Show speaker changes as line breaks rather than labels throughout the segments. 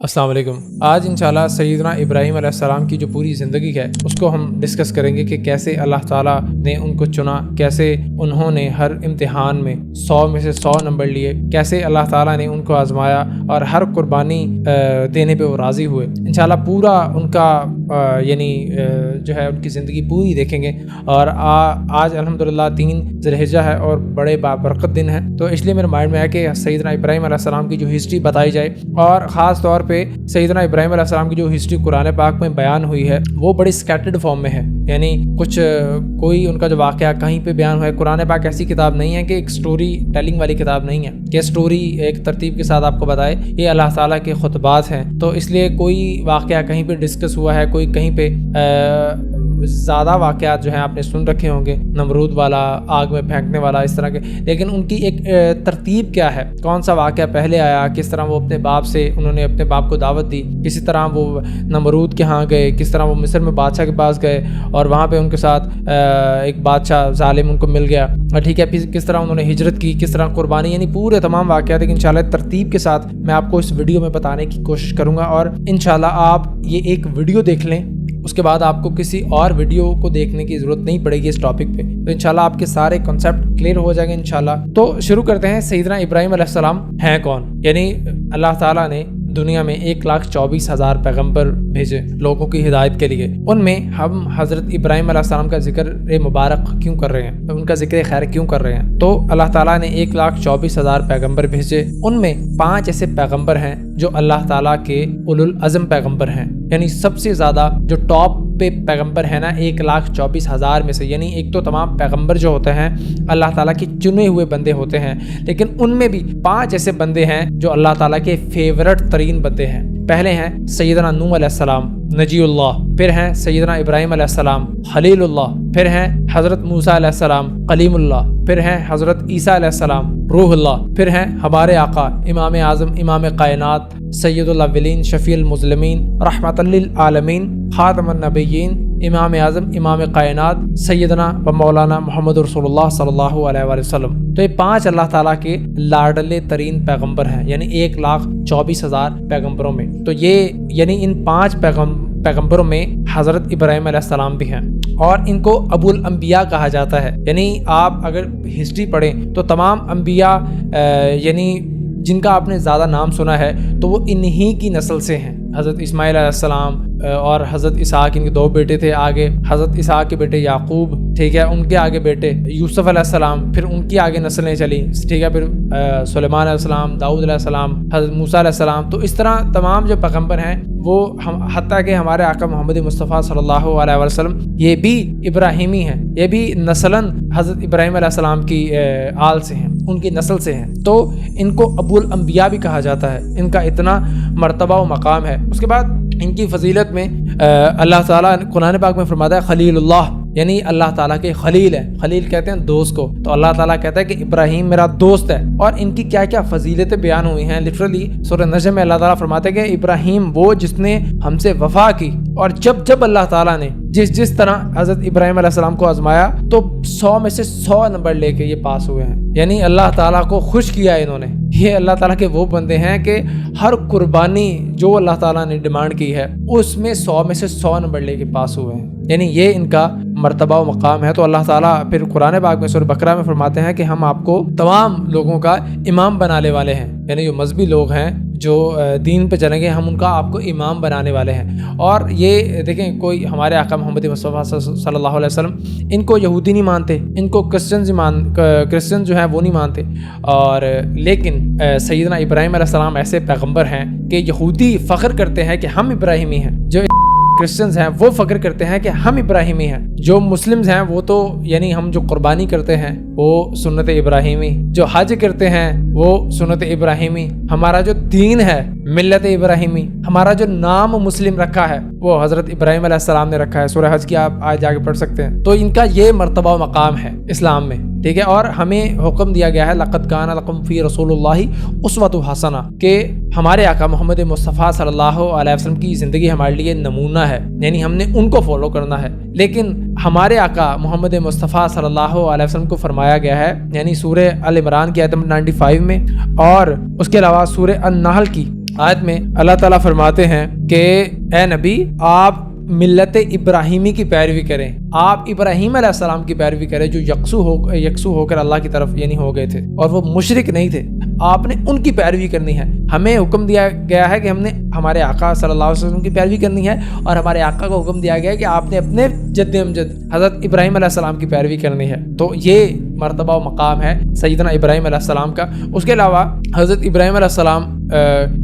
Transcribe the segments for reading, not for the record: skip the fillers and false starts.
السلام علیکم۔ آج انشاءاللہ سیدنا ابراہیم علیہ السلام کی جو پوری زندگی ہے اس کو ہم ڈسکس کریں گے کہ کیسے اللہ تعالیٰ نے ان کو چنا، کیسے انہوں نے ہر امتحان میں 100 میں سے 100 نمبر لیے، کیسے اللہ تعالیٰ نے ان کو آزمایا اور ہر قربانی دینے پہ وہ راضی ہوئے۔ انشاءاللہ پورا ان کا جو ہے ان کی زندگی پوری دیکھیں گے۔ اور آج الحمدللہ 3 ذی الحجہ ہے اور بڑے بابرکت دن ہے، تو اس لیے میرے مائنڈ میں ہے کہ سیدنا ابراہیم علیہ السلام کی جو ہسٹری بتائی جائے، اور خاص طور پہ سیدنا ابراہیم علیہ السلام کی جو ہسٹری قرآن پاک میں بیان ہوئی ہے وہ بڑی سکیٹرڈ فارم میں ہے، یعنی کوئی ان کا جو واقعہ کہیں پہ بیان ہوا ہے۔ قرآن پاک ایسی کتاب نہیں ہے کہ ایک سٹوری ٹیلنگ والی کتاب نہیں ہے کہ سٹوری ایک ترتیب کے ساتھ آپ کو بتائے، یہ اللہ تعالیٰ کے خطبات ہیں، تو اس لیے کوئی واقعہ کہیں پہ ڈسکس ہوا ہے، کوئی کہیں پہ زیادہ واقعات جو ہیں آپ نے سن رکھے ہوں گے، نمرود والا، آگ میں پھینکنے والا، اس طرح کے، لیکن ان کی ایک ترتیب کیا ہے، کون سا واقعہ پہلے آیا، کس طرح وہ اپنے باپ سے انہوں نے اپنے باپ کو دعوت دی، کسی طرح وہ نمرود کے ہاں گئے، کس طرح وہ مصر میں بادشاہ کے پاس گئے اور وہاں پہ ان کے ساتھ ایک بادشاہ ظالم ان کو مل گیا، اور ٹھیک ہے، پھر کس طرح انہوں نے ہجرت کی، کس طرح قربانی، یعنی پورے تمام واقعات کہ انشاءاللہ ترتیب کے ساتھ میں آپ کو اس ویڈیو میں بتانے کی کوشش کروں گا، اور انشاءاللہ آپ یہ ایک ویڈیو دیکھ لیں، اس کے بعد آپ کو کسی اور ویڈیو کو دیکھنے کی ضرورت نہیں پڑے گی اس ٹاپک پہ، تو انشاءاللہ آپ کے سارے کنسیپٹ کلیئر ہو جائیں گے انشاءاللہ۔ تو شروع کرتے ہیں، سیدنا ابراہیم علیہ السلام ہیں کون؟ یعنی اللہ تعالیٰ نے دنیا میں 1,24,000 پیغمبر بھیجے لوگوں کی ہدایت کے لیے، ان میں ہم حضرت ابراہیم علیہ السلام کا ذکر مبارک کیوں کر رہے ہیں، ان کا ذکر خیر کیوں کر رہے ہیں؟ تو اللہ تعالیٰ نے 1,24,000 پیغمبر بھیجے، ان میں 5 ایسے پیغمبر ہیں جو اللہ تعالیٰ کے اولو العزم پیغمبر ہیں، یعنی سب سے زیادہ جو ٹاپ پہ پیغمبر ہے نا 1,24,000 میں سے، یعنی ایک تو تمام پیغمبر جو ہوتے ہیں اللہ تعالیٰ کے چنے ہوئے بندے ہوتے ہیں، لیکن ان میں بھی 5 ایسے بندے ہیں جو اللہ تعالیٰ کے فیورٹ ترین بندے ہیں۔ پہلے ہیں سیدنا نوح علیہ السلام نجی اللہ، پھر ہیں سیدنا ابراہیم علیہ السلام خلیل اللہ، پھر ہیں حضرت موسیٰ علیہ السلام کلیم اللہ، پھر ہیں حضرت عیسیٰ علیہ السلام روح اللہ، پھر ہیں ہمارے آقا امام اعظم امام کائنات سید الاولین شفیع المظلمین رحمت للعالمین خاتم النبیین امام اعظم امام کائنات سیدنا و مولانا محمد رسول اللہ صلی اللہ علیہ وآلہ وسلم۔ تو یہ 5 اللہ تعالیٰ کے لاڈلے ترین پیغمبر ہیں، یعنی 1,24,000 پیغمبروں میں، تو یہ یعنی ان 5 پیغمبروں میں حضرت ابراہیم علیہ السلام بھی ہیں، اور ان کو ابو الانبیاء کہا جاتا ہے، یعنی آپ اگر ہسٹری پڑھیں تو تمام انبیاء یعنی جن کا آپ نے زیادہ نام سنا ہے تو وہ انہی کی نسل سے ہیں۔ حضرت اسماعیل علیہ السلام اور حضرت اسحاق، ان کے 2 بیٹے تھے، آگے حضرت اسحاق کے بیٹے یعقوب، ٹھیک ہے، ان کے آگے بیٹے یوسف علیہ السلام، پھر ان کی آگے نسلیں چلی، ٹھیک ہے، پھر سلیمان علیہ السلام، داؤد علیہ السلام، حضرت موسیٰ علیہ السلام، تو اس طرح تمام جو پیغمبر ہیں وہ حتیٰ کہ ہمارے آقا محمد مصطفیٰ صلی اللہ علیہ وسلم یہ بھی ابراہیمی ہیں، یہ بھی نسلاً حضرت ابراہیم علیہ السلام کی آل سے ہیں، ان کی نسل سے ہیں، تو ان کو ابو الانبیاء بھی کہا جاتا ہے، ان کا اتنا مرتبہ و مقام ہے۔ اس کے بعد ان کی فضیلت میں اللہ تعالیٰ قرآن پاک میں فرماتا ہے خلیل اللہ، یعنی اللہ تعالیٰ کے خلیل ہے، خلیل کہتے ہیں دوست کو، تو اللہ تعالیٰ کہتا ہے کہ ابراہیم میرا دوست ہے، اور ان کی کیا کیا فضیلتیں بیان ہوئی ہیں۔ لٹرلی سورہ نجم میں اللہ تعالیٰ فرماتے ہیں کہ ابراہیم وہ جس نے ہم سے وفا کی، اور جب اللہ تعالیٰ نے جس طرح حضرت ابراہیم علیہ السلام کو آزمایا تو 100 میں سے 100 نمبر لے کے یہ پاس ہوئے ہیں، یعنی اللہ تعالیٰ کو خوش کیا انہوں نے۔ یہ اللہ تعالیٰ کے وہ بندے ہیں کہ ہر قربانی جو اللہ تعالیٰ نے ڈیمانڈ کی ہے اس میں 100 میں سے 100 نمبر لے کے پاس ہوئے ہیں، یعنی یہ ان کا مرتبہ و مقام ہے۔ تو اللہ تعالیٰ پھر قرآن پاک میں سورہ بقرہ میں فرماتے ہیں کہ ہم آپ کو تمام لوگوں کا امام بنانے والے ہیں، یعنی جو مذہبی لوگ ہیں جو دین پہ چلیں گے ہم ان کا آپ کو امام بنانے والے ہیں۔ اور یہ دیکھیں، کوئی ہمارے آقا محمد مصطفیٰ صلی اللہ علیہ وسلم ان کو یہودی نہیں مانتے، ان کو کرسچن جو ہیں وہ نہیں مانتے، اور لیکن سیدنا ابراہیم علیہ السلام ایسے پیغمبر ہیں کہ یہودی فخر کرتے ہیں کہ ہم ابراہیمی ہیں، جو کرسچنز ہیں وہ فخر کرتے ہیں کہ ہم ابراہیمی ہیں، جو مسلمز ہیں وہ تو یعنی ہم جو قربانی کرتے ہیں وہ سنت ابراہیمی، جو حج کرتے ہیں وہ سنت ابراہیمی، ہمارا جو دین ہے ملت ابراہیمی، ہمارا جو نام مسلم رکھا ہے وہ حضرت ابراہیم علیہ السلام نے رکھا ہے۔ سورہ حج کی آپ آج جا کے پڑھ سکتے ہیں۔ تو ان کا یہ مرتبہ و مقام ہے اسلام میں، ٹھیک ہے، اور ہمیں حکم دیا گیا ہے لقد کان لکم فی رسول اللہ اسوۃ حسنہ، کہ ہمارے آقا محمد مصطفیٰ صلی اللہ علیہ وسلم کی زندگی ہمارے لیے نمونہ ہے، یعنی ہم نے ان کو فالو کرنا ہے۔ لیکن ہمارے آقا محمد مصطفیٰ صلی اللہ علیہ وسلم کو فرمایا گیا ہے، یعنی سورہ ال عمران کی آیت نمبر 95 میں، اور اس کے علاوہ سورہ النحل کی آیت میں اللہ تعالیٰ فرماتے ہیں کہ اے نبی آپ ملت ابراہیمی کی پیروی کریں، آپ ابراہیم علیہ السلام کی پیروی کریں جو یکسو ہو کر اللہ کی طرف یعنی ہو گئے تھے اور وہ مشرک نہیں تھے، آپ نے ان کی پیروی کرنی ہے۔ ہمیں حکم دیا گیا ہے کہ ہم نے ہمارے آقا صلی اللہ علیہ وسلم کی پیروی کرنی ہے، اور ہمارے آقا کو حکم دیا گیا ہے کہ آپ نے اپنے جد امجد حضرت ابراہیم علیہ السلام کی پیروی کرنی ہے۔ تو یہ مرتبہ و مقام ہے سیدنا ابراہیم علیہ السلام کا۔ اس کے علاوہ حضرت ابراہیم علیہ السلام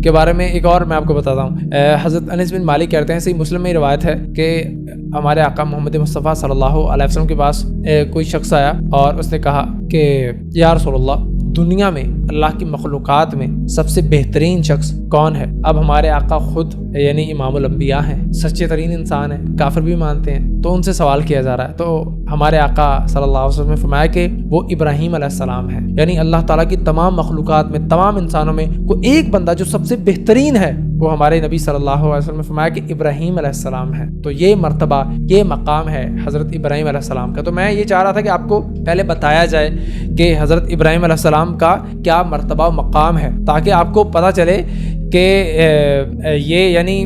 کے بارے میں ایک اور میں آپ کو بتاتا ہوں۔ حضرت انس بن مالک کہتے ہیں، صحیح مسلم میں روایت ہے کہ ہمارے آقا محمد مصطفیٰ صلی اللہ علیہ وسلم کے پاس کوئی شخص آیا اور اس نے کہا کہ یا رسول اللہ، دنیا میں اللہ کی مخلوقات میں سب سے بہترین شخص کون ہے؟ اب ہمارے آقا خود یعنی امام الانبیاء ہیں، سچے ترین انسان ہیں، کافر بھی مانتے ہیں، تو ان سے سوال کیا جا رہا ہے۔ تو ہمارے آقا صلی اللہ علیہ وسلم نے فرمایا کہ وہ ابراہیم علیہ السلام ہے، یعنی اللہ تعالیٰ کی تمام مخلوقات میں، تمام انسانوں میں کوئی ایک بندہ جو سب سے بہترین ہے، وہ ہمارے نبی صلی اللہ علیہ وسلم نے فرمایا کہ ابراہیم علیہ السلام ہے۔ تو یہ مرتبہ، یہ مقام ہے حضرت ابراہیم علیہ السلام کا۔ تو میں یہ چاہ رہا تھا کہ آپ کو پہلے بتایا جائے کہ حضرت ابراہیم علیہ السلام کا کیا مرتبہ و مقام ہے، تاکہ آپ کو پتہ چلے کہ یہ یعنی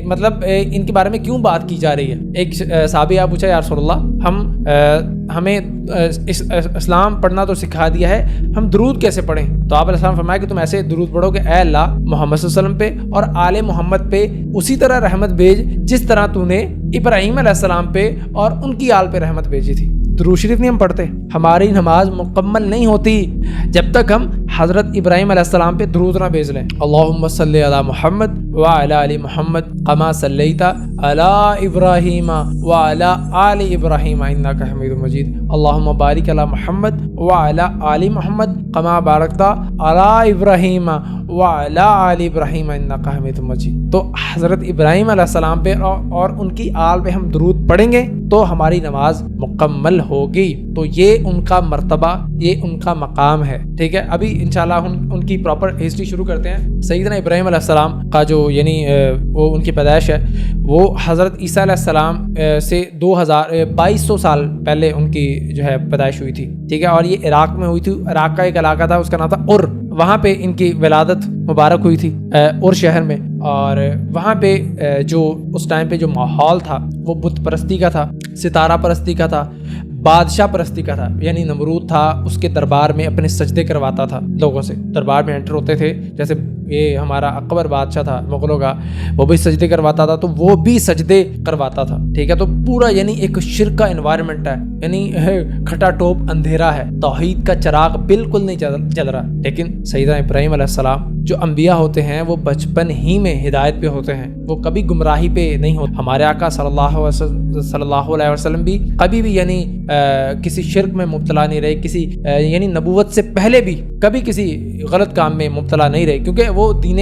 مطلب ان کے بارے میں کیوں بات کی جا رہی ہے۔ ایک صحابی آپ پوچھا یا رسول اللہ، ہمیں اسلام پڑھنا تو سکھا دیا ہے، ہم درود کیسے پڑھیں؟ تو آپ علیہ السلام فرمایا کہ تم ایسے درود پڑھو کہ اے اللہ محمد صلی اللہ علیہ وسلم پہ اور آل محمد پہ اسی طرح رحمت بھیج جس طرح تو نے ابراہیم علیہ السلام پہ اور ان کی آل پہ رحمت بھیجی تھی۔ درود شریف نہیں ہم پڑھتے، ہماری نماز مکمل نہیں ہوتی جب تک ہم حضرت ابراہیم علیہ السلام پہ درود نہ بھیج لیں۔ اللہم صلی علی محمد وعلی آل محمد کما صلیت علی ابراہیم وعلی آل ابراہیم انک حمید مجید، اللہم بارک علی محمد وعلی آل محمد کما بارکت علی ابراہیم وعلی آل ابراہیم انک حمید مجید۔ تو حضرت ابراہیم علیہ السلام پہ اور ان کی آل پہ ہم درود پڑھیں گے تو ہماری نماز مکمل ہوگی۔ تو یہ ان کا مرتبہ، یہ ان کا مقام ہے، ٹھیک ہے۔ ابھی انشاءاللہ ان کی پراپر ہسٹری شروع کرتے ہیں۔ سیدنا ابراہیم علیہ السلام کا جو یعنی وہ ان کی پیدائش ہے، وہ حضرت عیسیٰ علیہ السلام سے 2200 سال پہلے ان کی جو ہے پیدائش ہوئی تھی، ٹھیک ہے۔ اور یہ عراق میں ہوئی تھی۔ عراق کا ایک علاقہ تھا، اس کا نام تھا اور، وہاں پہ ان کی ولادت مبارک ہوئی تھی اور شہر میں۔ اور وہاں پہ جو اس ٹائم پہ جو ماحول تھا وہ بت پرستی کا تھا، ستارہ پرستی کا تھا، بادشاہ پرستی کا تھا۔ یعنی نمرود تھا، اس کے دربار میں اپنے سجدے کرواتا تھا لوگوں سے، دربار میں انٹر ہوتے تھے، جیسے یہ ہمارا اکبر بادشاہ تھا مغلوں کا، وہ بھی سجدے کرواتا تھا، تو وہ بھی سجدے کرواتا تھا، ٹھیک ہے۔ تو پورا یعنی ایک شرک کا انوائرمنٹ ہے، یعنی کھٹا ٹوپ اندھیرا ہے، توحید کا چراغ بالکل نہیں جل رہا۔ لیکن سیدنا ابراہیم علیہ السلام جو انبیاء ہوتے ہیں وہ بچپن ہی میں ہدایت پہ ہوتے ہیں، وہ کبھی گمراہی پہ نہیں ہوتے۔ ہمارے آقا صلی اللہ علیہ وسلم بھی کبھی بھی یعنی کسی شرک میں مبتلا نہیں رہے، کسی یعنی نبوت سے پہلے بھی کبھی کسی غلط کام میں مبتلا نہیں رہے، کیونکہ وہ دین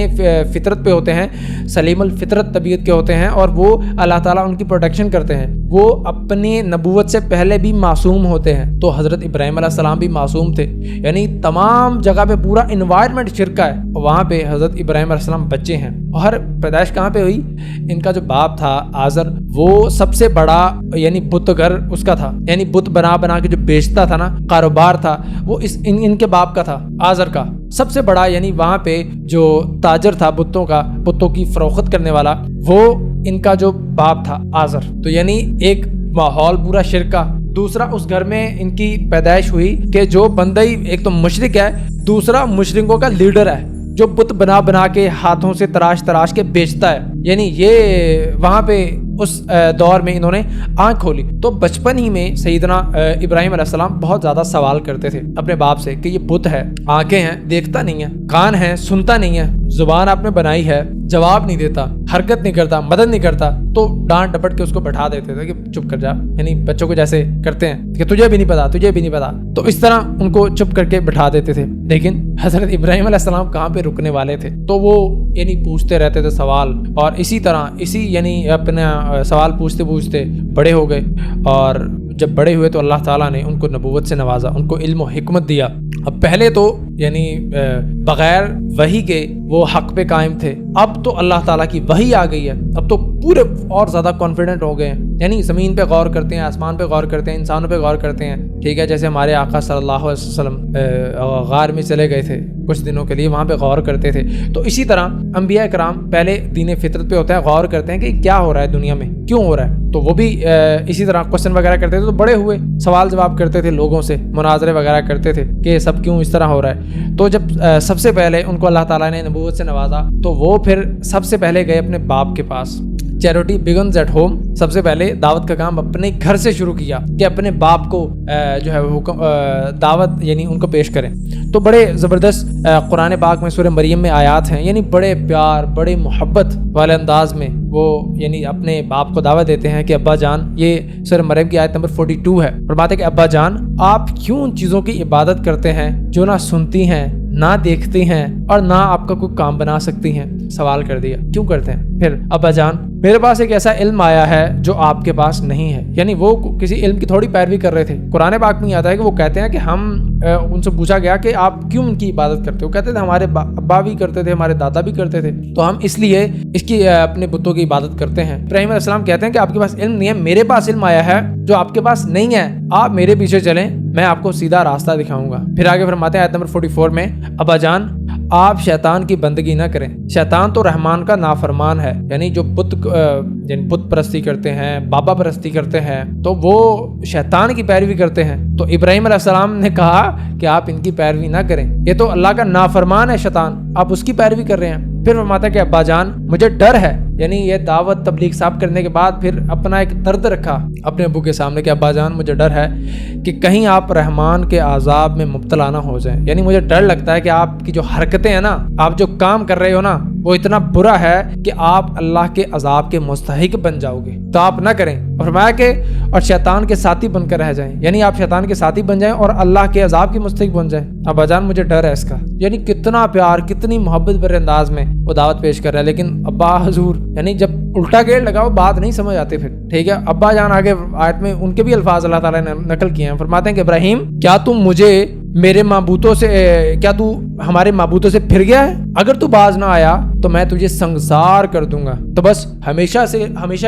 فطرت پہ ہوتے ہیں، سلیم الفطرت طبیعت کے ہوتے ہیں، اور وہ اللہ تعالیٰ ان کی پروٹیکشن کرتے ہیں، وہ اپنی نبوت سے پہلے بھی معصوم ہوتے ہیں۔ تو حضرت ابراہیم علیہ السلام بھی معصوم تھے، یعنی تمام جگہ پہ پورا انوائرمنٹ شرک کا ہے، وہاں پہ حضرت ابراہیم علیہ السلام بچے ہیں۔ اور پیدائش کہاں پہ ہوئی؟ ان کا جو باپ تھا آزر، وہ سب سے بڑا یعنی بت گھر اس کا تھا، یعنی بت بنا کے جو بیچتا تھا نا، کاروبار تھا، وہ ان کے باپ کا تھا، آزر کا سب سے بڑا۔ یعنی وہاں پہ جو تاجر تھا بتوں کی فروخت کرنے والا، وہ ان کا جو باپ تھا آزر۔ تو یعنی ایک ماحول پورا شرک کا۔ دوسرا، اس گھر میں ان کی پیدائش ہوئی کہ جو بندہ ہی ایک تو مشرک ہے، دوسرا مشرکوں کا لیڈر ہے، جو بت بنا کے ہاتھوں سے تراش کے بیچتا ہے۔ یعنی یہ وہاں پہ اس دور میں انہوں نے آنکھ کھولی۔ تو بچپن ہی میں سیدنا ابراہیم علیہ السلام بہت زیادہ سوال کرتے تھے اپنے باپ سے کہ یہ بت ہے، آنکھیں ہیں دیکھتا نہیں ہے، کان ہیں سنتا نہیں ہے، زبان آپ نے بنائی ہے جواب نہیں دیتا، حرکت نہیں کرتا، مدد نہیں کرتا، تو ڈانٹ ڈپٹ کے اس کو بٹھا دیتے تھے کہ چپ کر جا، یعنی بچوں کو جیسے کرتے ہیں کہ تجھے بھی نہیں پتا، تو اس طرح ان کو چپ کر کے بٹھا دیتے تھے۔ لیکن حضرت ابراہیم علیہ السلام کہاں پہ رکنے والے تھے، تو وہ یعنی پوچھتے رہتے تھے سوال، اور اسی یعنی اپنا سوال پوچھتے بڑے ہو گئے۔ اور جب بڑے ہوئے تو اللہ تعالیٰ نے ان کو نبوت سے نوازا، ان کو علم و حکمت دیا۔ اب پہلے تو یعنی بغیر وحی کے وہ حق پہ قائم تھے، اب تو اللہ تعالیٰ کی وحی آ گئی ہے، اب تو پورے اور زیادہ کانفیڈنٹ ہو گئے ہیں، یعنی زمین پہ غور کرتے ہیں، آسمان پہ غور کرتے ہیں، انسانوں پہ غور کرتے ہیں، ٹھیک ہے، جیسے ہمارے آقا صلی اللہ علیہ وسلم غار میں چلے گئے تھے کچھ دنوں کے لیے، وہاں پہ غور کرتے تھے، تو اسی طرح انبیاء کرام پہلے دین فطرت پہ ہوتا ہے، غور کرتے ہیں کہ کیا ہو رہا ہے دنیا میں، کیوں ہو رہا ہے، تو وہ بھی اسی طرح کوشچن وغیرہ کرتے تھے، تو بڑے ہوئے سوال جواب کرتے تھے، لوگوں سے مناظرے وغیرہ کرتے تھے کہ سب کیوں اس طرح ہو رہا ہے. تو جب سب سے پہلے ان کو اللہ تعالیٰ نے نبوت سے نوازا تو وہ پھر سب سے پہلے گئے اپنے باپ کے پاس. چیریٹی بگنز ایٹ ہوم، سب سے پہلے دعوت کا کام اپنے گھر سے شروع کیا کہ اپنے باپ کو جو ہے حکم دعوت یعنی ان کو پیش کریں. تو بڑے زبردست قرآن پاک میں سورہ مریم میں آیات ہیں، یعنی بڑے پیار بڑے محبت والے انداز میں وہ یعنی اپنے باپ کو دعوت دیتے ہیں کہ ابا جان، یہ سورہ مریم کی آیت نمبر 42 ہے، فرماتے ہیں کہ ابا جان آپ کیوں ان چیزوں کی عبادت کرتے ہیں جو نہ سنتی ہیں نہ دیکھتی ہیں اور نہ آپ کا کوئی کام بنا سکتی ہیں. سوال کر دیا کیوں کرتے ہیں. پھر ابا جان میرے پاس ایک ایسا علم آیا ہے جو آپ کے پاس نہیں ہے، یعنی وہ کسی علم کی تھوڑی پیروی کر رہے تھے. قرآن پاک میں آتا ہے کہ وہ کہتے ہیں کہ ہم ان سے پوچھا گیا کہ آپ کیوں ان کی عبادت کرتے ہو، کہتے تھے ہمارے ابا بھی کرتے تھے، ہمارے دادا بھی کرتے تھے، تو ہم اس لیے اس کی اپنے بتوں کی عبادت کرتے ہیں. ابراہیم علیہ السلام کہتے ہیں کہ آپ کے پاس علم نہیں ہے، میرے پاس علم آیا ہے جو آپ کے پاس نہیں ہے، آپ میرے پیچھے چلیں، میں آپ کو سیدھا راستہ دکھاؤں گا. پھر آگے فرماتے ہیں آیت نمبر 44 میں ابا جان آپ شیطان کی بندگی نہ کریں، شیطان تو رحمان کا نافرمان ہے. یعنی جو بت پرستی کرتے ہیں، بابا پرستی کرتے ہیں، تو وہ شیطان کی پیروی کرتے ہیں. تو ابراہیم علیہ السلام نے کہا کہ آپ ان کی پیروی نہ کریں، یہ تو اللہ کا نافرمان ہے شیطان، آپ اس کی پیروی کر رہے ہیں. پھر فرماتا ہے کہ ابا جان مجھے ڈر ہے، یعنی یہ دعوت تبلیغ صاحب کرنے کے بعد پھر اپنا ایک درد رکھا اپنے ابو کے سامنے کہ ابا جان مجھے ڈر ہے کہ کہیں آپ رحمان کے عذاب میں مبتلا نہ ہو جائیں. یعنی مجھے ڈر لگتا ہے کہ آپ کی جو حرکتیں ہیں نا، آپ جو کام کر رہے ہو نا، وہ اتنا برا ہے کہ آپ اللہ کے عذاب کے مستحق بن جاؤ گے، تو آپ نہ کریں. اور فرمایا کہ اور شیطان کے ساتھی بن کر رہ جائیں، یعنی آپ شیطان کے ساتھی بن جائیں اور اللہ کے عذاب کے مستحق بن جائیں. ابا جان مجھے ڈر ہے اس کا. یعنی کتنا پیار کتنی محبت بھرے انداز میں وہ دعوت پیش کر رہا ہے. لیکن ابا حضور یعنی جب الٹا گیڑ لگاؤ بات نہیں سمجھ آتی پھر، ٹھیک ہے. ابا جان آگے آیت میں ان کے بھی الفاظ اللہ تعالیٰ نے نقل کیے ہیں. فرماتے ہیں کہ ابراہیم کیا تم مجھے میرے معبودوں سے کیا تو ہمارے معبودوں سے پھر گیا ہے؟ اگر تو باز نہ آیا تو میں تجھے سنگسار کر دوں گا، تو بس ہمیشہ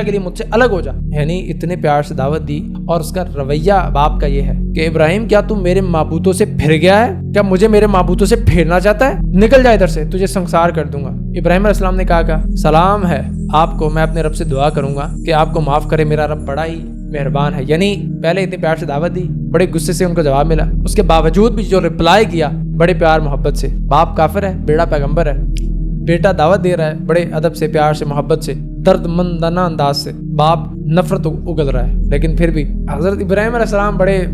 کے لیے مجھ سے الگ ہو جا. یعنی اتنے پیار سے دعوت دی، اور اس کا رویہ باپ کا یہ ہے کہ ابراہیم کیا تم میرے معبودوں سے پھر گیا ہے؟ کیا مجھے میرے معبودوں سے پھیرنا چاہتا ہے؟ نکل جا ادھر سے، تجھے سنگسار کر دوں گا. ابراہیم علیہ السلام نے کہا سلام ہے آپ کو، میں اپنے رب سے دعا کروں گا کہ آپ کو معاف کرے، میرا رب بڑا ہی مہربان ہے. یعنی پہلے اتنے پیار سے دعوت دی، بڑے غصے سے ان کو جواب ملا، اس کے باوجود بھی جو رپلائی کیا بڑے پیار محبت سے. باپ کافر ہے، بیٹا پیغمبر ہے، بیٹا دعوت دے رہا ہے بڑے ادب سے، پیار سے، محبت سے، درد مندانہ انداز سے. باپ نفرت اگل رہا ہے، لیکن پھر بھی حضرت ابراہیم علیہ السلام بڑے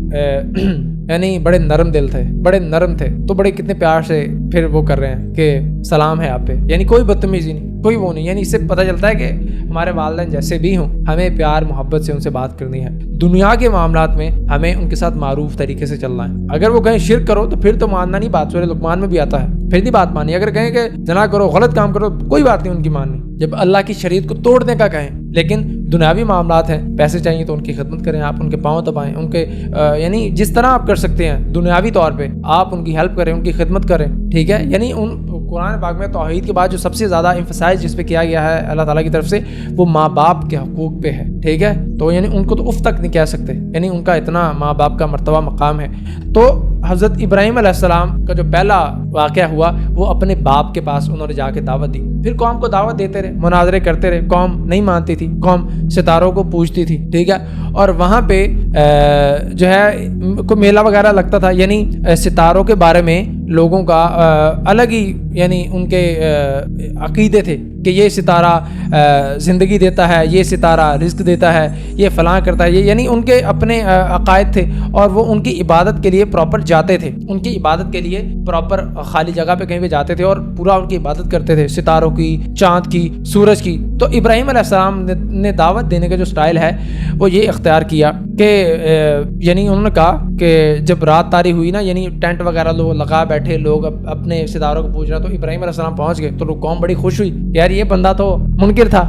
یعنی بڑے نرم دل تھے، بڑے نرم تھے، تو بڑے کتنے پیار سے پھر وہ کر رہے ہیں کہ سلام ہے آپ پہ. یعنی کوئی بدتمیزی نہیں، کوئی وہ نہیں. یعنی اس سے پتہ چلتا ہے کہ ہمارے والدین جیسے بھی ہوں ہمیں پیار محبت سے ان سے بات کرنی ہے. دنیا کے معاملات میں ہمیں ان کے ساتھ معروف طریقے سے چلنا ہے. اگر وہ کہیں شرک کرو تو پھر تو ماننا نہیں، بات سورہ لقمان میں بھی آتا ہے، پھر نہیں بات مانی. اگر کہیں کہ زنا کرو، غلط کام کرو، کوئی بات نہیں ان کی ماننی. جب اللہ کی شریعت کو توڑنے کا کہیں، لیکن دنیاوی معاملات ہیں، پیسے چاہیے تو ان کی خدمت کریں، آپ ان کے پاؤں دبائیں، ان کے یعنی جس طرح آپ کر سکتے ہیں دنیاوی طور پہ آپ ان کی ہیلپ کریں، ان کی خدمت کریں، ٹھیک ہے. یعنی قرآن پاک میں توحید کے بعد جو سب سے زیادہ ایمفسائز جس پہ کیا گیا ہے اللہ تعالیٰ کی طرف سے، وہ ماں باپ کے حقوق پہ ہے، ٹھیک ہے. تو یعنی ان کو تو اف تک نہیں کہہ سکتے، یعنی ان کا اتنا ماں باپ کا مرتبہ مقام ہے. تو حضرت ابراہیم علیہ السلام کا جو پہلا واقعہ ہوا وہ اپنے باپ کے پاس انہوں نے جا کے دعوت دی. پھر قوم کو دعوت دیتے رہے، مناظرے کرتے رہے، قوم نہیں مانتی تھی، قوم ستاروں کو پوجتی تھی، ٹھیک ہے. اور وہاں پہ جو ہے کوئی میلہ وغیرہ لگتا تھا، یعنی ستاروں کے بارے میں لوگوں کا الگ ہی یعنی ان کے عقیدے تھے کہ یہ ستارہ زندگی دیتا ہے، یہ ستارہ رزق دیتا ہے، یہ فلاں کرتا ہے، یہ یعنی ان کے اپنے عقائد تھے. اور وہ ان کی عبادت کے لیے پراپر جاتے تھے، ان کی عبادت کے لیے پراپر خالی جگہ پہ کہیں پہ جاتے تھے اور پورا ان کی عبادت کرتے تھے، ستاروں کی، چاند کی، سورج کی. تو ابراہیم علیہ السلام نے دعوت دینے کا جو سٹائل ہے وہ یہ اختیار کیا کہ یعنی انہوں نے کہا کہ جب رات طاری ہوئی نا، یعنی ٹینٹ وغیرہ لوگ لگا بیٹھے، لوگ اپنے ستاروں کو پوچھ رہا، تو ابراہیم علیہ السلام پہنچ گئے تو قوم بڑی خوش ہوئی، یار یہ بندہ تو منکر تھا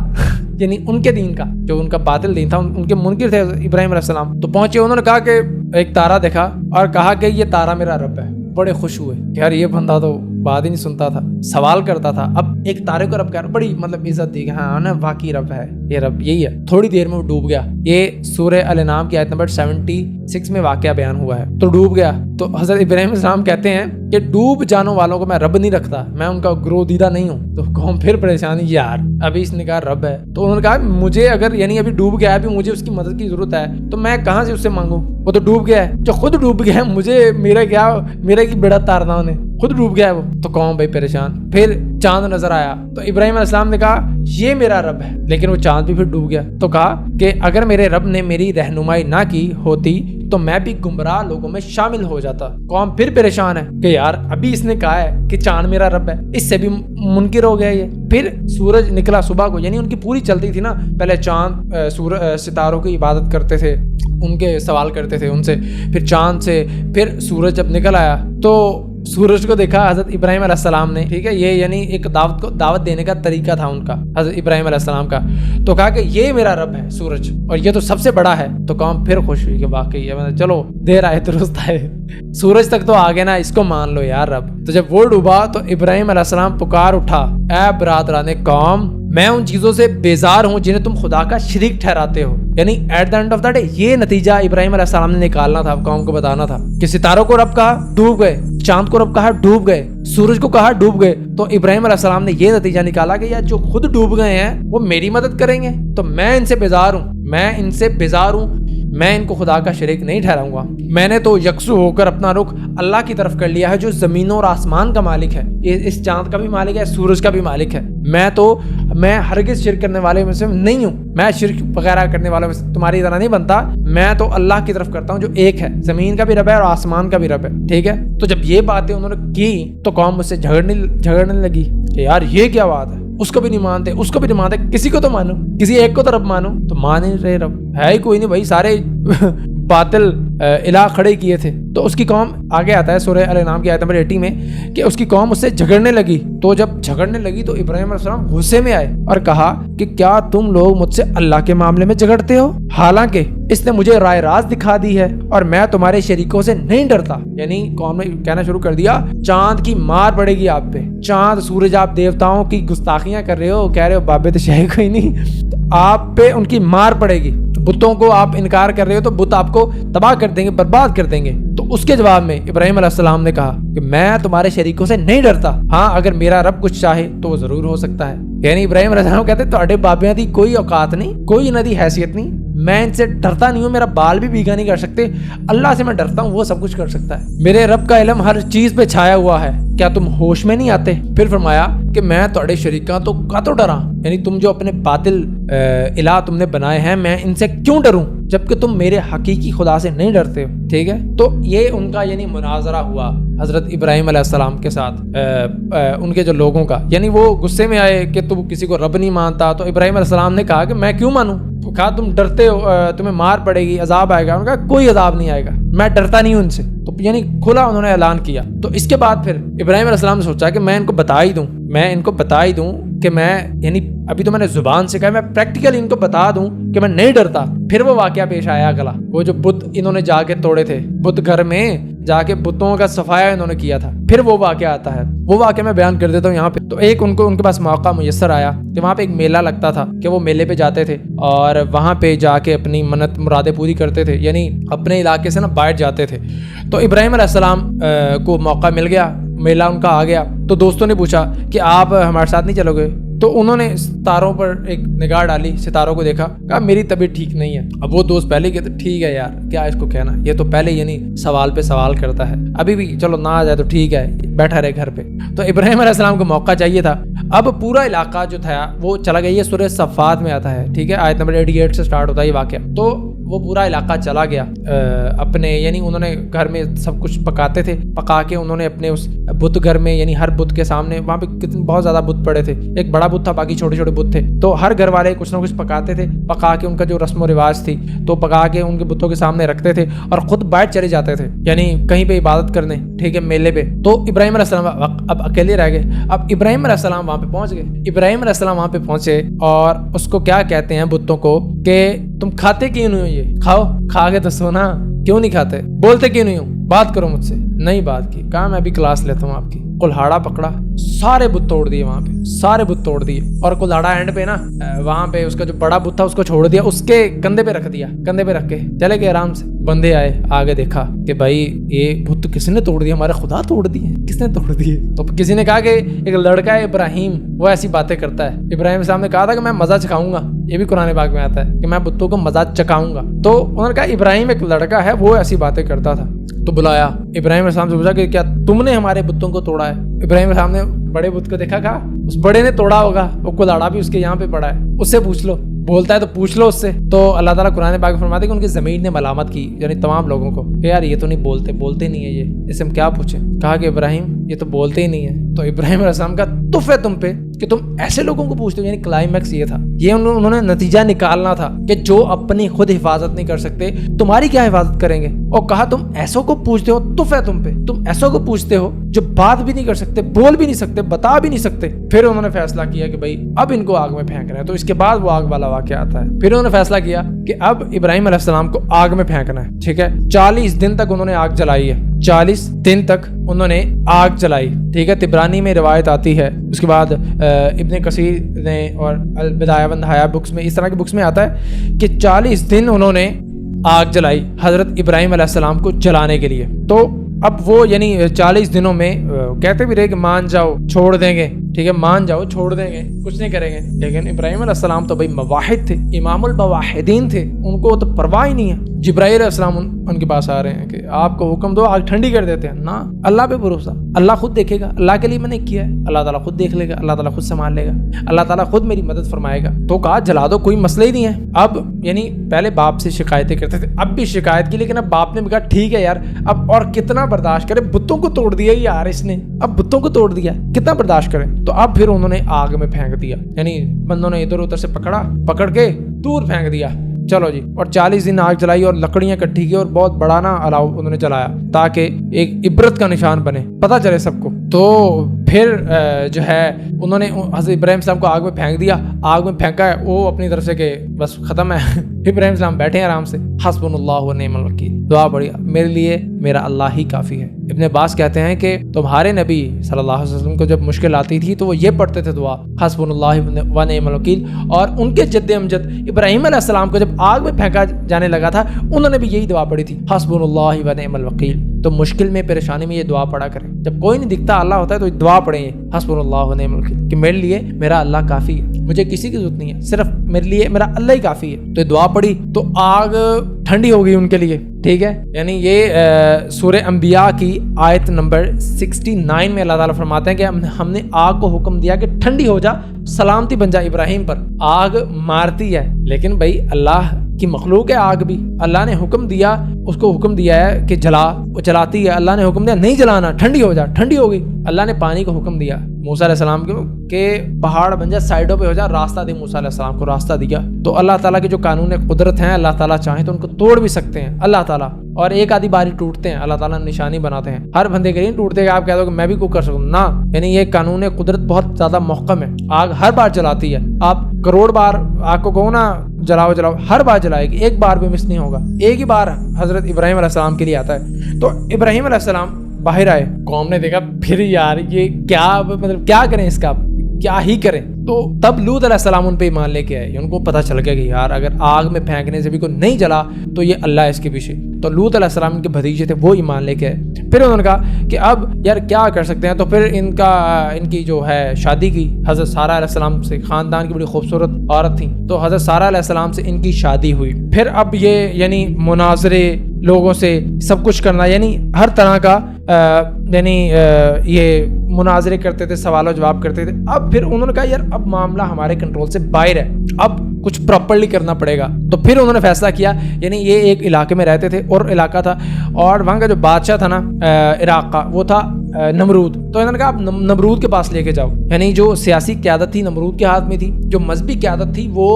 یعنی ان کے دین کا، جو ان کا باطل دین تھا، ان کے منکر تھے ابراہیم علیہ السلام. تو پہنچے، انہوں نے کہا کہ ایک تارا دیکھا اور کہا کہ یہ تارا میرا رب ہے. بڑے خوش ہوئے کہ یار یہ بندہ تو بات ہی نہیں سنتا تھا, سوال کرتا تھا, اب ایک تارے کو رب کہہ رہا, بڑی مطلب عزت دی کہ ہاں نا واقعی رب ہے, یہ رب یہی ہے. تھوڑی دیر میں وہ ڈوب گیا. یہ سورہ الانعام کی آیت نمبر 76 میں واقعہ بیان ہوا ہے. تو ڈوب گیا. تو حضرت ابراہیم علیہ السلام کہتے ہیں کہ ڈوب جانوں والوں کو میں رب نہیں رکھتا, میں ان کا گروہ نہیں ہوں. تو قوم پھر پریشانی, یار ابھی اس نے کہا رب ہے, تو انہوں نے کہا مجھے اگر یعنی ابھی ڈوب گیا ہے, ابھی مجھے اس کی مدد کی ضرورت ہے, تو میں کہاں سے اس سے مانگوں, وہ تو ڈوب گیا ہے. جو خود ڈوب گیا ہے, مجھے میرا کی بیڑا تارنا انہیں, خود ڈوب گیا ہے وہ. تو قوم بھائی پریشان. پھر چاند نظر آیا تو ابراہیم علیہ السلام نے کہا یہ میرا رب ہے, لیکن وہ چاند بھی پھر ڈوب گیا. تو کہا کہ اگر میرے رب نے میری رہنمائی نہ کی ہوتی تو میں بھی گمراہ لوگوں میں شامل ہو جاتا. قوم پھر پریشان ہے کہ یار ابھی اس نے کہا ہے کہ چاند میرا رب ہے, اس سے بھی منکر ہو گیا یہ. پھر سورج نکلا صبح کو, یعنی ان کی پوری چلتی تھی نا, پہلے چاند ستاروں کی عبادت کرتے تھے, ان کے سوال کرتے تھے ان سے, پھر چاند سے, پھر سورج جب نکل آیا تو سورج کو دیکھا حضرت ابراہیم علیہ السلام نے, ٹھیک ہے, یہ یعنی ایک دعوت دینے کا طریقہ تھا ان کا حضرت ابراہیم علیہ السلام کا. تو کہا کہ یہ میرا رب ہے سورج, اور یہ تو سب سے بڑا ہے. تو قوم پھر خوش ہوئی کہ واقعی چلو دیر آئے درست آئے, سورج تک تو آگے نا, اس کو مان لو یار رب. تو جب وہ ڈوبا تو ابراہیم علیہ السلام پکار اٹھا, اے برادران قوم, میں ان چیزوں سے بیزار ہوں جنہیں تم خدا کا شریک ٹھہراتے ہو. یعنی at the end of the day یہ نتیجہ ابراہیم علیہ السلام نے نکالنا تھا, قوم کو بتانا تھا کہ ستاروں کو رب کہا ڈوب گئے, چاند کو رب کہا ڈوب گئے, سورج کو کہا ڈوب گئے. تو ابراہیم علیہ السلام نے یہ نتیجہ نکالا کہ یار جو خود ڈوب گئے ہیں وہ میری مدد کریں گے, تو میں ان سے بیزار ہوں, میں ان کو خدا کا شریک نہیں ٹھہراؤں گا. میں نے تو یکسو ہو کر اپنا رخ اللہ کی طرف کر لیا ہے جو زمینوں اور آسمان کا مالک ہے, اس چاند کا بھی مالک ہے, سورج کا بھی مالک ہے. میں ہرگز شرک کرنے والے میں سے نہیں ہوں, میں شرک وغیرہ کرنے والوں میں سے تمہاری طرح نہیں بنتا. میں تو اللہ کی طرف کرتا ہوں جو ایک ہے, زمین کا بھی رب ہے اور آسمان کا بھی رب ہے, ٹھیک ہے. تو جب یہ باتیں انہوں نے کی تو قوم مجھ سے جھگڑنے لگی کہ یار یہ کیا بات ہے, اس کو بھی نہیں مانتے, کسی کو تو مانو, کسی ایک کو تو رب مانو. تو مان ہی رہے, رب ہے ہی کوئی نہیں بھائی, سارے باطل الہ کھڑے کیے تھے. تو اس کی قوم, آگے آتا ہے سورہ الانعام کی آیت نمبر 80 میں, کہ اس کی قوم اس سے جھگڑنے لگی. تو جب جھگڑنے لگی تو ابراہیم علیہ السلام غصے میں آئے اور کہا کہ کیا تم لوگ مجھ سے اللہ کے معاملے میں جھگڑتے ہو, حالانکہ اس نے مجھے رائے راست دکھا دی ہے اور میں تمہارے شریکوں سے نہیں ڈرتا. یعنی قوم نے کہنا شروع کر دیا چاند کی مار پڑے گی آپ پہ, چاند سورج آپ دیوتاؤں کی گستاخیاں کر رہے ہو, کہہ رہے ہو بابے تو شاہی کوئی نہیں, تو آپ پہ ان کی مار پڑے گی. بتوں کو آپ انکار کر رہے ہو تو بت آپ کو تباہ کر دیں گے, برباد کر دیں گے. تو اس کے جواب میں ابراہیم علیہ السلام نے کہا کہ میں تمہارے شریکوں سے نہیں ڈرتا, ہاں اگر میرا رب کچھ چاہے تو وہ ضرور ہو سکتا ہے. یعنی ابراہیم علیہ السلام کہتے تواڈے بابیاں دی کوئی اوقات نہیں, کوئی انہاں دی حیثیت نہیں, میں ان سے ڈرتا نہیں ہوں, میرا بال بھی بھیگا نہیں کر سکتے, اللہ سے میں ڈرتا ہوں, وہ سب کچھ کر سکتا ہے. میرے رب کا علم ہر چیز پہ چھایا ہوا ہے, کیا تم ہوش میں نہیں آتے؟ پھر فرمایا کہ میں تواڈے شریکاں تو کا تو ڈراں, یعنی تم جو اپنے باطل الہ تم نے بنائے ہیں, میں ان سے کیوں ڈروں جبکہ تم میرے حقیقی خدا سے نہیں ڈرتے ہو, ٹھیک ہے. تو یہ ان کا یعنی مناظرہ ہوا حضرت ابراہیم علیہ السلام کے ساتھ, ان کے جو لوگوں کا, یعنی وہ غصے میں آئے کہ تم کسی کو رب نہیں مانتا. تو ابراہیم علیہ السلام نے کہا کہ میں کیوں مانوں, تو کہا تم ڈرتے ہو, تمہیں مار پڑے گی, عذاب آئے گا. انہوں نے کہا کوئی عذاب نہیں آئے گا, میں ڈرتا نہیں ہوں ان سے. تو یعنی کھلا انہوں نے اعلان کیا. تو اس کے بعد پھر ابراہیم علیہ السلام نے سوچا کہ میں ان کو بتا ہی دوں کہ میں یعنی ابھی تو میں نے زبان سے کہا, میں پریکٹیکلی ان کو بتا دوں کہ میں نہیں ڈرتا. پھر وہ واقعہ پیش آیا اگلا, وہ جو بت انہوں نے جا کے توڑے تھے, بت گھر میں جا کے بتوں کا صفایا انہوں نے کیا تھا. پھر وہ واقعہ آتا ہے, وہ واقعہ میں بیان کر دیتا ہوں یہاں پہ. تو ایک ان کے پاس موقع میسر آیا کہ وہاں پہ ایک میلہ لگتا تھا, کہ وہ میلے پہ جاتے تھے اور وہاں پہ جا کے اپنی منت مرادیں پوری کرتے تھے, یعنی اپنے علاقے سے نا باہر جاتے تھے. تو ابراہیم علیہ السلام کو موقع مل گیا, میلہ ان کا آ گیا. تو دوستوں نے پوچھا کہ آپ ہمارے ساتھ نہیں چلو گے؟ تو انہوں نے ستاروں پر ایک نگاہ ڈالی, ستاروں کو دیکھا, کہا میری طبیعت ٹھیک نہیں ہے. اب وہ دوست پہلے کہتے ٹھیک ہے یار کیا اس کو کہنا, یہ تو پہلے یعنی سوال پہ سوال کرتا ہے, ابھی بھی چلو نہ آ جائے تو ٹھیک ہے, بیٹھا رہے گھر پہ. تو ابراہیم علیہ السلام کو موقع چاہیے تھا. اب پورا علاقہ جو تھا وہ چلا گیا, یہ سورہ صفات میں آتا ہے, ٹھیک ہے, آیت نمبر 88 سے سٹارٹ ہوتا ہے یہ واقعہ. تو وہ پورا علاقہ چلا گیا اپنے, یعنی انہوں نے گھر میں سب کچھ پکاتے تھے, پکا کے انہوں نے اپنے اس بت گھر میں, یعنی ہر بت کے سامنے, وہاں پہ کتنے بہت زیادہ بت پڑے تھے, ایک بڑا بت تھا, باقی چھوٹے چھوٹے بت تھے. تو ہر گھر والے کچھ نہ کچھ پکاتے تھے, پکا کے ان کا جو رسم و رواج تھی تو پکا کے ان کے بتوں کے سامنے رکھتے تھے اور خود باہر چلے جاتے تھے, یعنی کہیں پہ عبادت کرنے, ٹھیک ہے, میلے پہ. تو ابراہیم علیہ السلام اب اکیلے رہ گئے. اب ابراہیم علیہ السلام وہاں پہ پہنچ گئے. ابراہیم علیہ السلام وہاں پہ پہنچے اور اس کو کیا کہتے ہیں بتوں کو کہ تم کھاتے کیوں نہیں ہو, یہ کھاؤ, کھا کے تو سونا, کیوں نہیں کھاتے, بولتے کیوں نہیں ہو, بات کرو مجھ سے, نہیں بات کی. کہا میں بھی کلاس لیتا ہوں آپ کی. کلہاڑا پکڑا, سارے بت توڑ دیے وہاں پہ, سارے بت توڑ دیے. اور کلہاڑا اینڈ پہ نا وہاں پہ اس کا جو بڑا بت تھا اس کو چھوڑ دیا, اس کے کندھے پہ رکھ دیا, کندھے پہ رکھ کے چلے گئے آرام سے. بندے آئے, آگے دیکھا کہ بھائی یہ بت کس نے توڑ دیا, ہمارے خدا توڑ دیے, کس نے توڑ دیے؟ تو کسی نے کہا کہ ایک لڑکا ہے ابراہیم, وہ ایسی باتیں کرتا ہے. ابراہیم صاحب نے کہا تھا کہ میں مزہ چکھاؤں گا, یہ بھی قرآن پاک میں آتا ہے کہ میں بتوں کو مزہ چکھاؤں گا. تو انہوں نے کہا ابراہیم ایک لڑکا ہے وہ ایسی باتیں کرتا تھا. تو بلایا ابراہیم السلام سے پوچھا کہ کیا تم نے ہمارے بتوں کو توڑا ہے؟ ابراہیم السلام نے بڑے بت کو دیکھا, کہا اس بڑے نے توڑا ہوگا, وہ کلاڑا بھی اس کے یہاں پہ پڑا ہے, اس سے پوچھ لو, بولتا ہے تو پوچھ لو اس سے. تو اللہ تعالیٰ قرآن پاک فرماتے ہیں کہ ان کی زمین نے ملامت کی, یعنی تمام لوگوں کو, کہ یار یہ تو نہیں بولتے نہیں ہے, یہ اس سے ہم کیا پوچھیں. کہا کہ ابراہیم یہ تو بولتے ہی نہیں ہے. تو ابراہیم علیہ السلام کا تف ہے تم پہ کہ تم ایسے لوگوں کو پوچھتے ہو. یعنی کلائمیکس یہ تھا, یہ انہوں نے نتیجہ نکالنا تھا کہ جو اپنی خود حفاظت نہیں کر سکتے تمہاری کیا حفاظت کریں گے. اور کہا تم ایسوں کو پوچھتے ہو, تف ہے تم پہ, تم ایسوں کو پوچھتے ہو جو بات بھی نہیں کر سکتے, بول بھی نہیں سکتے, بتا بھی نہیں سکتے. پھر انہوں نے فیصلہ کیا کہ بھائی اب ان کو آگ میں پھینکنا ہے. تو اس کے بعد وہ آگ والا واقعہ آتا ہے. پھر انہوں نے فیصلہ کیا کہ اب ابراہیم علیہ السلام کو آگ میں پھینکنا ہے. ٹھیک ہے, 40 دن تک انہوں نے آگ جلائی ہے, 40 دن تک انہوں نے آگ جلائی. ٹھیک ہے, تبرانی میں روایت آتی ہے. اس کے بعد ابن کثیر نے اور البدایہ والنہایہ بکس میں, اس طرح کی بکس میں آتا ہے کہ 40 دن انہوں نے آگ جلائی حضرت ابراہیم علیہ السلام کو جلانے کے لیے. تو اب وہ یعنی 40 دنوں میں کہتے بھی رہے کہ مان جاؤ چھوڑ دیں گے, ٹھیک ہے مان جاؤ چھوڑ دیں گے, کچھ نہیں کریں گے. لیکن ابراہیم علیہ السلام تو بھائی مواحد تھے, امام المواحدین تھے, ان کو تو پرواہ ہی نہیں ہے. جبرائیل علیہ السلام ان کے پاس آ رہے ہیں کہ آپ کو حکم دو, آگ ٹھنڈی کر دیتے ہیں. نا, اللہ پہ بھروسہ, اللہ خود دیکھے گا, اللہ کے لیے میں نے کیا ہے, اللہ تعالیٰ خود دیکھ لے گا, اللہ تعالیٰ خود سنبھال لے گا, اللہ تعالیٰ خود میری مدد فرمائے گا. تو کہا جلا دو, کوئی مسئلہ ہی نہیں ہے. اب یعنی پہلے باپ سے شکایتیں کرتے تھے, اب بھی شکایت کی, لیکن اب باپ نے بھی کہا ٹھیک ہے یار, اب اور کتنا برداشت کرے, بتوں کو توڑ دیا یار اس نے, اب بتوں کو توڑ دیا, کتنا برداشت کریں. تو اب پھر انہوں نے آگ میں پھینک دیا, یعنی بندوں نے ادھر ادھر سے پکڑ کے دور پھینک دیا. چلو جی, اور 40 دن آگ جلائی اور لکڑیاں اکٹھی کی اور بہت بڑا نا الاؤ انہوں نے جلایا تاکہ ایک عبرت کا نشان بنے, پتہ چلے سب کو. تو پھر جو ہے انہوں نے حضرت ابراہیم السلام کو آگ میں پھینک دیا. آگ میں پھینکا ہے وہ اپنی طرف سے کہ بس ختم ہے. ابراہیم السلام بیٹھے ہیں آرام سے, حسبنا اللہ و نعم الوکیل, دعا پڑھی میرے لیے میرا اللہ ہی کافی ہے. ابن عباس کہتے ہیں کہ تمہارے نبی صلی اللہ علیہ وسلم کو جب مشکل آتی تھی تو وہ یہ پڑھتے تھے دعا, حسبنا اللہ و نعم الوکیل. اور ان کے جد امجد ابراہیم علیہ السلام کو جب آگ میں پھینکا جانے لگا تھا انہوں نے بھی یہی دعا پڑھی تھی, حسبنا اللہ و نعم الوکیل. تو مشکل میں پریشانی میں یہ دعا پڑھا کریں. جب کوئی نہیں دکھتا اللہ ہوتا ہے تو دعا پڑھیں یہ حسبنا اللہ و نعم الوکیل کہ میرے لیے میرا اللہ کافی ہے, مجھے کسی کی ضرورت نہیں ہے, صرف میرے لیے میرا اللہ ہی کافی ہے. تو یہ دعا پڑھی تو آگ ٹھنڈی ہو گئی ان کے لیے. ٹھیک ہے, یعنی یہ سورہ انبیاء کی آیت نمبر 69 میں اللہ تعالیٰ فرماتے ہیں کہ ہم نے آگ کو حکم دیا کہ ٹھنڈی ہو جا, سلامتی بن جا ابراہیم پر. آگ مارتی ہے لیکن بھائی اللہ کی مخلوق ہے آگ بھی, اللہ نے حکم دیا, اس کو حکم دیا ہے کہ جلا, وہ جلاتی ہے. اللہ نے حکم دیا نہیں جلانا, ٹھنڈی ہو جا, ٹھنڈی ہو گئی. اللہ نے پانی کو حکم دیا موسیٰ علیہ السلام کو کہ پہاڑ بن جا, سائڈوں پہ ہو جا, راستہ دے. موسیٰ علیہ السلام کو راستہ دیا. تو اللہ تعالیٰ کے جو قانون قدرت ہیں, اللہ تعالیٰ چاہیں تو ان کو توڑ بھی سکتے ہیں اللہ تعالیٰ, اور ایک آدھی باری ٹوٹتے ہیں, اللہ تعالیٰ نشانی بناتے ہیں. ہر بندے کے لیے ٹوٹتے کہ آپ کہہ دو کہ میں بھی کو کر سکوں نا, یعنی یہ قانون قدرت بہت زیادہ محکم ہے. آگ ہر بار جلاتی ہے, آپ کروڑ بار آگ کو کہو نا جلاؤ جلاؤ, ہر بار جلائے گی, ایک بار بھی مس نہیں ہوگا. ایک ہی بار حضرت ابراہیم علیہ السلام کے لیے آتا ہے. تو ابراہیم علیہ السلام باہر آئے, قوم نے دیکھا پھر یار یہ کیا, مطلب کیا کریں اس کا, کیا ہی کریں. تو تب لوط علیہ السلام ان پہ ایمان لے کے آئے. ان کو پتہ چل گیا کہ یار اگر آگ میں پھینکنے سے بھی کوئی نہیں جلا تو یہ اللہ ہے اس کے پیچھے. تو لوط علیہ السلام ان کے بھتیجے تھے, وہ ایمان لے کے آئے. پھر انہوں نے کہا کہ اب یار کیا کر سکتے ہیں. تو پھر ان کی جو ہے شادی کی حضرت سارہ علیہ السلام سے, خاندان کی بڑی خوبصورت عورت تھیں, تو حضرت سارہ علیہ السلام سے ان کی شادی ہوئی. پھر اب یہ یعنی مناظرے لوگوں سے سب کچھ کرنا, یعنی ہر طرح کا یعنی یہ مناظرے کرتے تھے, سوال و جواب کرتے تھے. اب پھر انہوں نے کہا یار اب معاملہ ہمارے کنٹرول سے باہر ہے, اب کچھ پراپرلی کرنا پڑے گا. تو پھر انہوں نے فیصلہ کیا, یعنی یہ ایک علاقے میں رہتے تھے اور علاقہ تھا, اور وہاں کا جو بادشاہ تھا نا عراق کا, وہ تھا نمرود. تو انہوں نے کہا آپ نمرود کے پاس لے کے جاؤ. یعنی جو سیاسی قیادت تھی نمرود کے ہاتھ میں تھی, جو مذہبی قیادت تھی وہ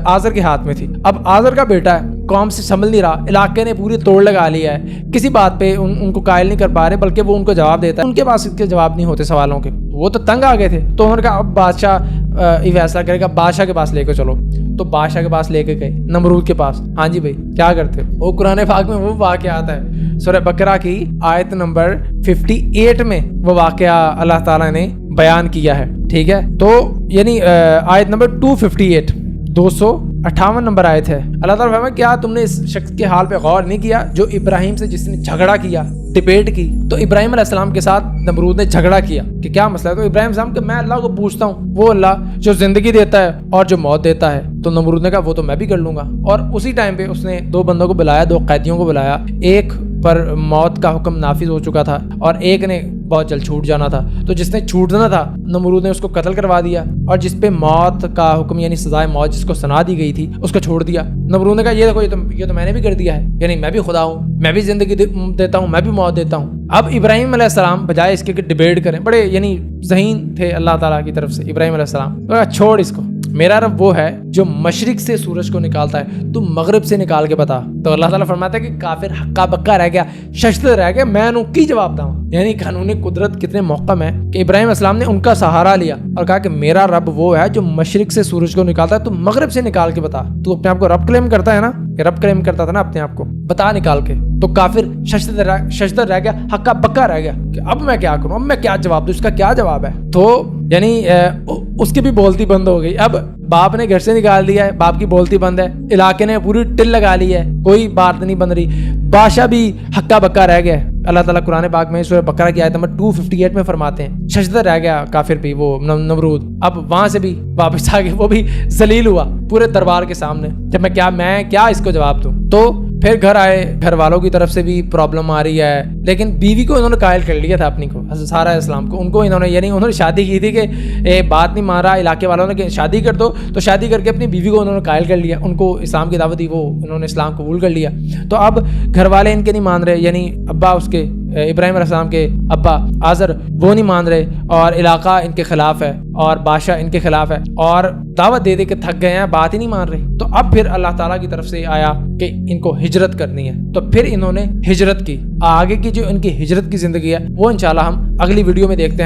آزر کے ہاتھ میں تھی. اب آزر کا بیٹا ہے, قوم سے سنبھل نہیں رہا, علاقے نے پوری توڑ لگا لیا ہے, کسی بات پہ ان کو قائل نہیں کر پا رہے, بلکہ وہ ان کو جواب دیتا ہے, ان کے پاس اس کے جواب نہیں ہوتے سوالوں کے. وہ تو تنگ آ گئے تھے. تو انہوں نے کہا اب بادشاہ یہ فیصلہ کرے گا, بادشاہ کے پاس لے کے چلو. تو بادشاہ کے پاس لے کے گئے، نمرود کے پاس. ہاں جی بھائی کیا کرتے وہ قرآن پاک میں وہ واقعہ آتا ہے سورہ بقرہ کی آیت نمبر 58 میں وہ واقعہ اللہ تعالیٰ نے بیان کیا ہے. ٹھیک ہے، تو یعنی آیت نمبر 258 258 نمبر آیت ہے. اللہ تعالیٰ فرمایا کیا تم نے اس شخص کے حال پہ غور نہیں کیا جو ابراہیم سے جس نے جھگڑا کیا، ڈیبیٹ کی. تو ابراہیم علیہ السلام کے ساتھ نمرود نے جھگڑا کیا کہ کیا مسئلہ ہے. تو ابراہیم السلام کہ میں اللہ کو پوچھتا ہوں، وہ اللہ جو زندگی دیتا ہے اور جو موت دیتا ہے. تو نمرود نے کہا وہ تو میں بھی کر لوں گا. اور اسی ٹائم پہ اس نے 2 بندوں کو بلایا، 2 قیدیوں کو بلایا. ایک پر موت کا حکم نافذ ہو چکا تھا اور ایک نے بہت جلد چھوٹ جانا تھا. تو جس نے چھوٹنا تھا نمرود نے اس کو قتل کروا دیا، اور جس پہ موت کا حکم یعنی سزائے موت جس کو سنا دی گئی تھی اس کو چھوڑ دیا. نمرود نے کہا یہ دیکھو یہ تو میں نے بھی کر دیا ہے، یعنی میں بھی خدا ہوں، میں بھی زندگی دیتا ہوں، میں بھی موت دیتا ہوں. اب ابراہیم علیہ السلام بجائے اس کے ڈیبیٹ کریں، بڑے یعنی ذہین تھے اللہ تعالیٰ کی طرف سے. ابراہیم علیہ السلام چھوڑ اس کو، میرا رب وہ ہے جو مشرق سے سورج کو نکالتا ہے، تو مغرب سے نکال کے بتا. تو اللہ تعالیٰ فرماتا ہے کہ کافر ہکا بکا رہ گیا، ششدر رہ گیا، میں انہوں کی جواب دوں. یعنی قانونی قدرت کتنے محکم ہے کہ ابراہیم السلام نے ان کا سہارا لیا اور کہا کہ میرا رب وہ ہے جو مشرق سے سورج کو نکالتا ہے، تو مغرب سے نکال کے بتا. تو اپنے آپ کو رب کلیم کرتا ہے نا، کہ رب کلیم کرتا تھا نا اپنے آپ کو، بتا نکال کے. تو کافر ششدر رہ گیا، ہکا بکا رہ گیا کہ اب میں کیا کروں، اب میں کیا جواب دوں، اس کا کیا جواب ہے. تو یعنی اس کی بھی بولتی بند ہو گئی. اب باپ نے گھر سے نکال دیا ہے، باپ کی بولتی بند ہے، علاقے نے پوری ٹل لگا لی ہے، کوئی بات نہیں بن رہی، بادشاہ بھی ہکا بکا رہ گیا. اللہ تعالیٰ قرآن پاک میں سورہ بقرہ کی آیت نمبر 258 میں فرماتے ہیں ششدر رہ گیا کافر بھی وہ نمرود. اب وہاں سے بھی واپس آ گئے، وہ بھی ذلیل ہوا پورے دربار کے سامنے. جب میں کیا اس کو جواب دوں. تو پھر گھر آئے، گھر والوں کی طرف سے بھی پرابلم آ رہی ہے، لیکن بیوی کو انہوں نے قائل کر لیا تھا اپنی کو، حضرت سارہ علیہ السلام کو. ان کو انہوں نے شادی کی تھی کہ بات نہیں مان رہا علاقے والوں نے کہ شادی کر دو، تو شادی کر کے اپنی بیوی کو انہوں نے قائل کر لیا. ان کو اسلام کی دعوت دی، وہ انہوں نے اسلام قبول کر لیا. تو اب گھر والے ان کے نہیں مان رہے، یعنی ابا اس کے ابراہیم علیہ السلام کے ابا آزر وہ نہیں مان رہے، اور علاقہ ان کے خلاف ہے اور بادشاہ ان کے خلاف ہے، اور دعوت دے کے تھک گئے ہیں، بات ہی نہیں مان رہے. تو اب پھر اللہ تعالیٰ کی طرف سے آیا کہ ان کو ہجرت کرنی ہے. تو پھر انہوں نے ہجرت کی. آگے کی جو ان کی ہجرت کی زندگی ہے وہ انشاءاللہ ہم اگلی ویڈیو میں دیکھتے ہیں.